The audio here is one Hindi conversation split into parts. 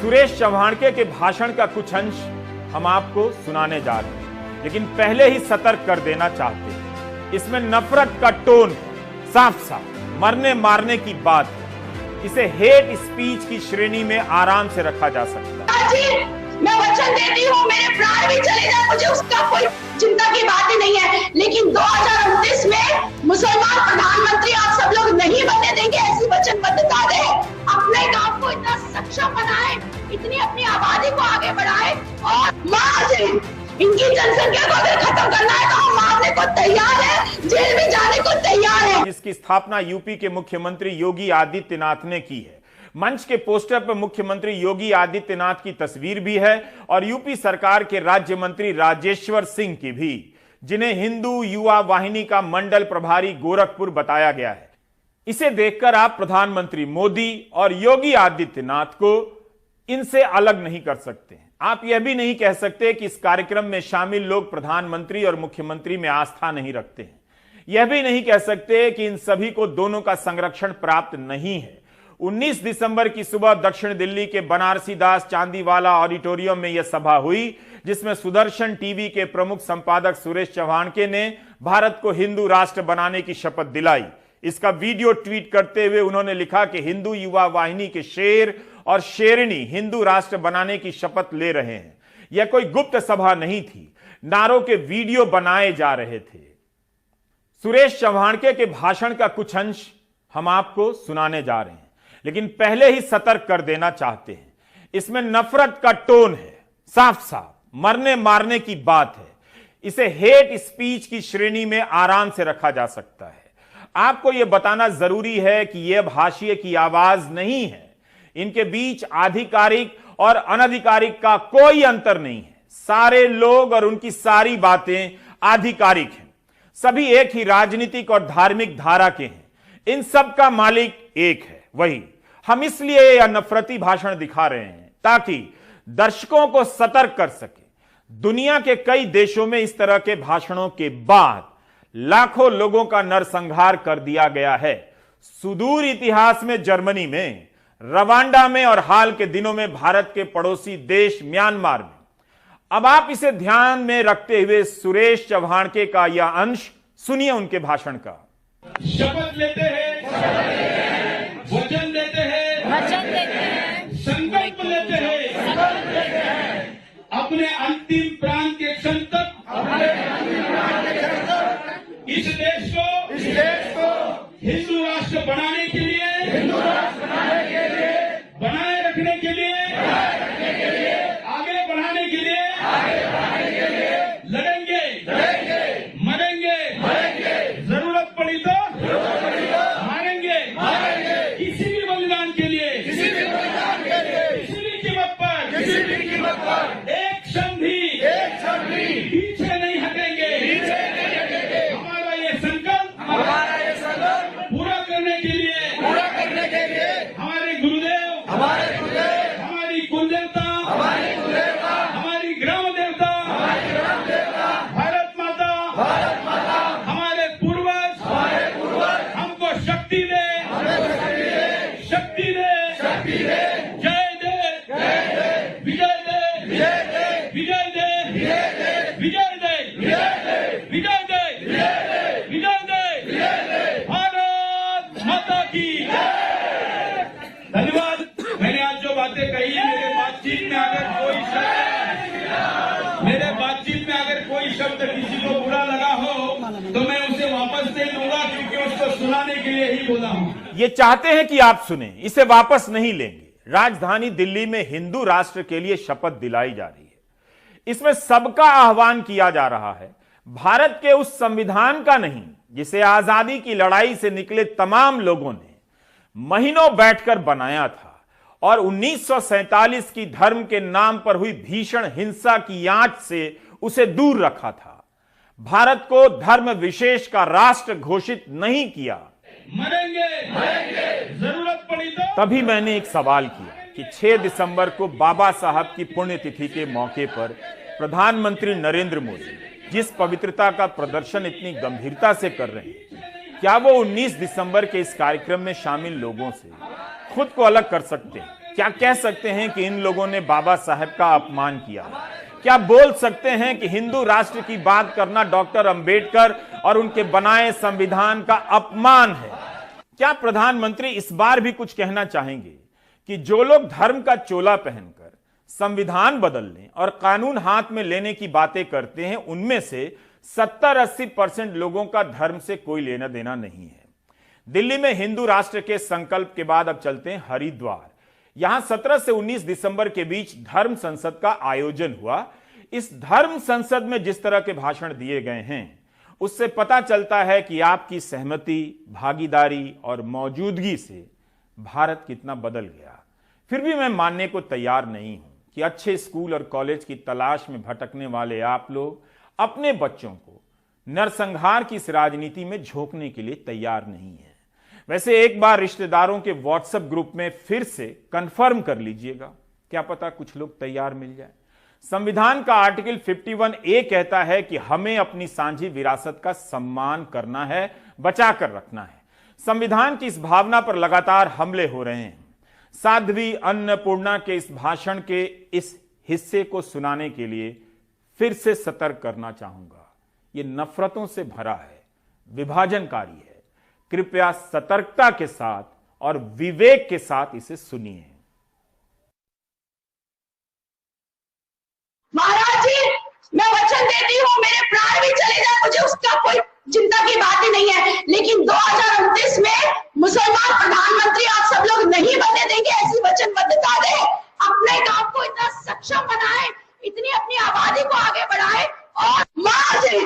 सुरेश चव्हाणके के भाषण का कुछ अंश हम आपको सुनाने जा रहे हैं, लेकिन पहले ही सतर्क कर देना चाहते हैं। इसमें नफरत का टोन साफ साफ मरने मारने की बात है। इसे हेट स्पीच की श्रेणी में आराम से रखा जा सकता है। मैं वचन देती हूँ, मेरे प्राण भी चले जाए, मुझे उसका कोई चिंता की बात ही नहीं है, लेकिन 2029 में मुसलमान प्रधानमंत्री आप सब लोग नहीं बनने देंगे। ऐसी वचनबद्धता दे, अपने काम को इतना सक्षम बनाए, इतनी अपनी आबादी को आगे बढ़ाए और मार इनकी जनसंख्या को अगर खत्म करना है तो हम मारने को तैयार है, जेल में जाने को तैयार है। इसकी स्थापना यूपी के मुख्यमंत्री योगी आदित्यनाथ ने की है। मंच के पोस्टर पर मुख्यमंत्री योगी आदित्यनाथ की तस्वीर भी है और यूपी सरकार के राज्य मंत्री राजेश्वर सिंह की भी, जिन्हें हिंदू युवा वाहिनी का मंडल प्रभारी गोरखपुर बताया गया है। इसे देखकर आप प्रधानमंत्री मोदी और योगी आदित्यनाथ को इनसे अलग नहीं कर सकते। आप यह भी नहीं कह सकते कि इस कार्यक्रम में शामिल लोग प्रधानमंत्री और मुख्यमंत्री में आस्था नहीं रखते हैं। यह भी नहीं कह सकते कि इन सभी को दोनों का संरक्षण प्राप्त नहीं है। 19 दिसंबर की सुबह दक्षिण दिल्ली के बनारसी दास चांदीवाला ऑडिटोरियम में यह सभा हुई, जिसमें सुदर्शन टीवी के प्रमुख संपादक सुरेश चव्हाणके ने भारत को हिंदू राष्ट्र बनाने की शपथ दिलाई। इसका वीडियो ट्वीट करते हुए उन्होंने लिखा कि हिंदू युवा वाहिनी के शेर और शेरनी हिंदू राष्ट्र बनाने की शपथ ले रहे हैं। यह कोई गुप्त सभा नहीं थी, नारों के वीडियो बनाए जा रहे थे। सुरेश चव्हाणके के भाषण का कुछ अंश हम आपको सुनाने जा रहे हैं, लेकिन पहले ही सतर्क कर देना चाहते हैं। इसमें नफरत का टोन है, साफ साफ मरने मारने की बात है। इसे हेट स्पीच की श्रेणी में आराम से रखा जा सकता है। आपको यह बताना जरूरी है कि यह हाशिए की आवाज नहीं है। इनके बीच आधिकारिक और अनधिकारिक का कोई अंतर नहीं है। सारे लोग और उनकी सारी बातें आधिकारिक हैं। सभी एक ही राजनीतिक और धार्मिक धारा के हैं। इन सब का मालिक एक है, वही। हम इसलिए यह नफरती भाषण दिखा रहे हैं ताकि दर्शकों को सतर्क कर सके। दुनिया के कई देशों में इस तरह के भाषणों के बाद लाखों लोगों का नरसंहार कर दिया गया है। सुदूर इतिहास में जर्मनी में, रवांडा में और हाल के दिनों में भारत के पड़ोसी देश म्यांमार में। अब आप इसे ध्यान में रखते हुए सुरेश चव्हाणके का यह अंश सुनिए उनके भाषण का। शपथ लेते हैं, वचन देते हैं, संकल्प लेते हैं, अपने अंतिम प्राण के क्षण तक इस देश को हिंदू राष्ट्र बनाने के लिए, बनाए रखने के लिए, आगे बढ़ाने के लिए लड़ेंगे, मरेंगे, जरूरत पड़ी तो मारेंगे, किसी भी बलिदान के लिए, किसी भी कीमत पर एक क्षण भी पीछे नहीं हटेंगे। हमारा ये संकल्प पूरा करने के लिए हमारे गुरुदेव, हमारी कुलदेवता, हमारी ग्राम देवता, भारत माता, हमारे पूर्वज हमको शक्ति दे, शक्ति दे, जय दे, विजय दे, विजय दे, विजय दे, विजय दे, विजय दे, भारत माता की धन्यवाद। मैंने आज जो बातें कही, मेरे बातचीत में अगर कोई शब्द किसी को बुरा लगा हो तो मैं उसे वापस दे दूंगा, क्योंकि उसको सुनाने के लिए ही बोला हूं। ये चाहते हैं कि आप सुने, इसे वापस नहीं लेंगे। राजधानी दिल्ली में हिंदू राष्ट्र के लिए शपथ दिलाई जा रही है। इसमें सबका आह्वान किया जा रहा है, भारत के उस संविधान का नहीं जिसे आजादी की लड़ाई से निकले तमाम लोगों ने महीनों बैठकर बनाया था और 1947 की धर्म के नाम पर हुई भीषण हिंसा की आंच से उसे दूर रखा था। भारत को धर्म विशेष का राष्ट्र घोषित नहीं किया। मरेंगे, जरूरत पड़ी तो। तभी मैंने एक सवाल किया कि 6 दिसंबर को बाबा साहब की पुण्यतिथि के मौके पर प्रधानमंत्री नरेंद्र मोदी जिस पवित्रता का प्रदर्शन इतनी गंभीरता से कर रहे हैं, क्या वो 19 दिसंबर के इस कार्यक्रम में शामिल लोगों से खुद को अलग कर सकते हैं? क्या कह सकते हैं कि इन लोगों ने बाबा साहब का अपमान किया? क्या बोल सकते हैं कि हिंदू राष्ट्र की बात करना डॉक्टर अंबेडकर और उनके बनाए संविधान का अपमान है? क्या प्रधानमंत्री इस बार भी कुछ कहना चाहेंगे कि जो लोग धर्म का चोला पहनकर संविधान बदलने और कानून हाथ में लेने की बातें करते हैं, उनमें से 70-80% लोगों का धर्म से कोई लेना देना नहीं है? दिल्ली में हिंदू राष्ट्र के संकल्प के बाद अब चलते हैं हरिद्वार। यहां 17 से 19 दिसंबर के बीच धर्म संसद का आयोजन हुआ। इस धर्म संसद में जिस तरह के भाषण दिए गए हैं, उससे पता चलता है कि आपकी सहमति, भागीदारी और मौजूदगी से भारत कितना बदल गया। फिर भी मैं मानने को तैयार नहीं हूं कि अच्छे स्कूल और कॉलेज की तलाश में भटकने वाले आप लोग अपने बच्चों को नरसंहार की इस राजनीति में झोंकने के लिए तैयार नहीं है। वैसे एक बार रिश्तेदारों के व्हाट्सएप ग्रुप में फिर से कंफर्म कर लीजिएगा, क्या पता कुछ लोग तैयार मिल जाए। संविधान का आर्टिकल 51A कहता है कि हमें अपनी साझी विरासत का सम्मान करना है, बचा कर रखना है। संविधान की इस भावना पर लगातार हमले हो रहे हैं। साध्वी अन्नपूर्णा के इस भाषण के इस हिस्से को सुनाने के लिए फिर से सतर्क करना चाहूंगा। यह नफरतों से भरा है, विभाजनकारी है। कृपया सतर्कता के साथ और विवेक के साथ इसे सुनिए। महाराज जी, मैं वचन देती हूँ, मेरे प्राण भी चले जाए, मुझे उसका कोई चिंता की बात ही नहीं है, लेकिन 2029 में मुसलमान प्रधानमंत्री आप सब लोग नहीं बनने देंगे, ऐसी वचनबद्धता दे। अपने काम को इतना सक्षम बनाए, इतनी अपनी आबादी को आगे बढ़ाए और मार दे।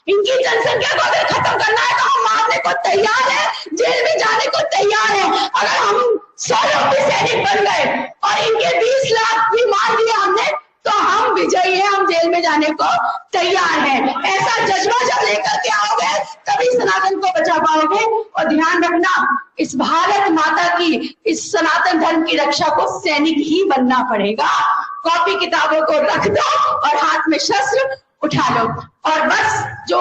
इनकी जनसंख्या को अगर खत्म करना है तो हम मारने को तैयार है, जेल में जाने को तैयार है। अगर हम 100 लोग भी सैनिक बन गए और इनके 20 लाख भी मार दिया हमने, तो हम विजयी हैं, हम जेल में जाने को तैयार हैं। ऐसा जज्बा जब लेकर के आओगे तभी सनातन को बचा पाओगे। और ध्यान रखना, इस भारत माता की, इस सनातन धर्म की रक्षा को सैनिक ही बनना पड़ेगा। कॉपी किताबों को रख दो और हाथ में शस्त्र उठा लो। और बस जो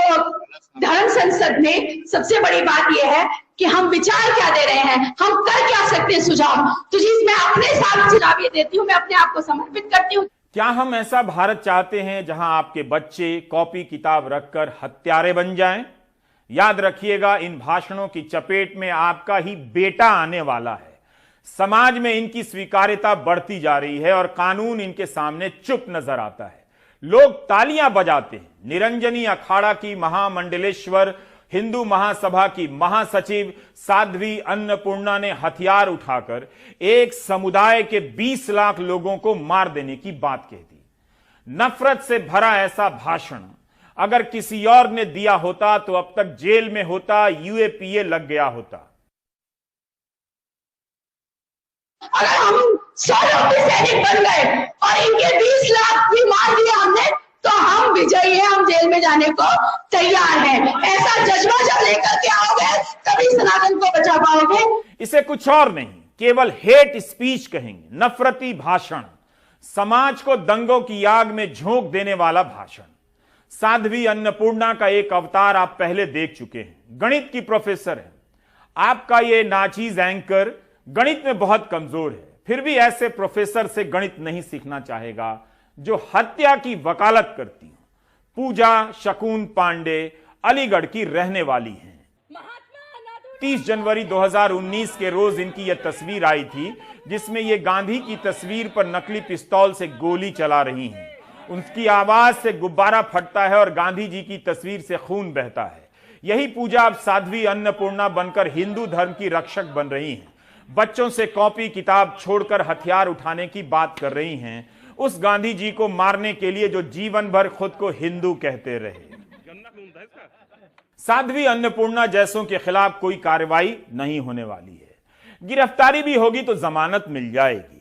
धर्म संसद में सबसे बड़ी बात यह है कि हम विचार क्या दे रहे हैं, हम कर क्या सकते हैं सुझाव। तो जी, मैं अपने साथ सुझाव ये देती हूँ, मैं अपने आप को समर्पित करती हूँ। क्या हम ऐसा भारत चाहते हैं जहां आपके बच्चे कॉपी किताब रखकर हत्यारे बन जाएं? याद रखिएगा, इन भाषणों की चपेट में आपका ही बेटा आने वाला है। समाज में इनकी स्वीकार्यता बढ़ती जा रही है और कानून इनके सामने चुप नजर आता है। लोग तालियां बजाते हैं। निरंजनी अखाड़ा की महामंडलेश्वर हिंदू महासभा की महासचिव साध्वी अन्नपूर्णा ने हथियार उठाकर एक समुदाय के 20 लाख लोगों को मार देने की बात कह दी। नफरत से भरा ऐसा भाषण अगर किसी और ने दिया होता तो अब तक जेल में होता, यूएपीए लग गया होता। अगर हम 100 लोग भी सैनिक बन गए और इनके 20 लाख भी मार दिया हमने, तो हम विजयी हैं, हम जेल में जाने को तैयार हैं। ऐसा जज्बा जब लेकर के आओगे तभी सनातन को बचा पाओगे। इसे कुछ और नहीं, केवल हेट स्पीच कहेंगे, नफरती भाषण, समाज को दंगों की आग में झोंक देने वाला भाषण। साध्वी अन्नपूर्णा का एक अवतार आप पहले देख चुके हैं। गणित की प्रोफेसर है। आपका ये नाचीज एंकर गणित में बहुत कमजोर है, फिर भी ऐसे प्रोफेसर से गणित नहीं सीखना चाहेगा जो हत्या की वकालत करती हैं। पूजा शकून पांडे अलीगढ़ की रहने वाली हैं। 30 जनवरी 2019 के रोज इनकी यह तस्वीर आई थी जिसमें ये गांधी की तस्वीर पर नकली पिस्तौल से गोली चला रही हैं। उनकी आवाज से गुब्बारा फटता है और गांधी जी की तस्वीर से खून बहता है। यही पूजा अब साध्वी अन्नपूर्णा बनकर हिंदू धर्म की रक्षक बन रही हैं। बच्चों से कॉपी किताब छोड़कर हथियार उठाने की बात कर रही हैं, उस गांधी जी को मारने के लिए जो जीवन भर खुद को हिंदू कहते रहे। साध्वी अन्नपूर्णा जैसों के खिलाफ कोई कार्रवाई नहीं होने वाली है। गिरफ्तारी भी होगी तो जमानत मिल जाएगी।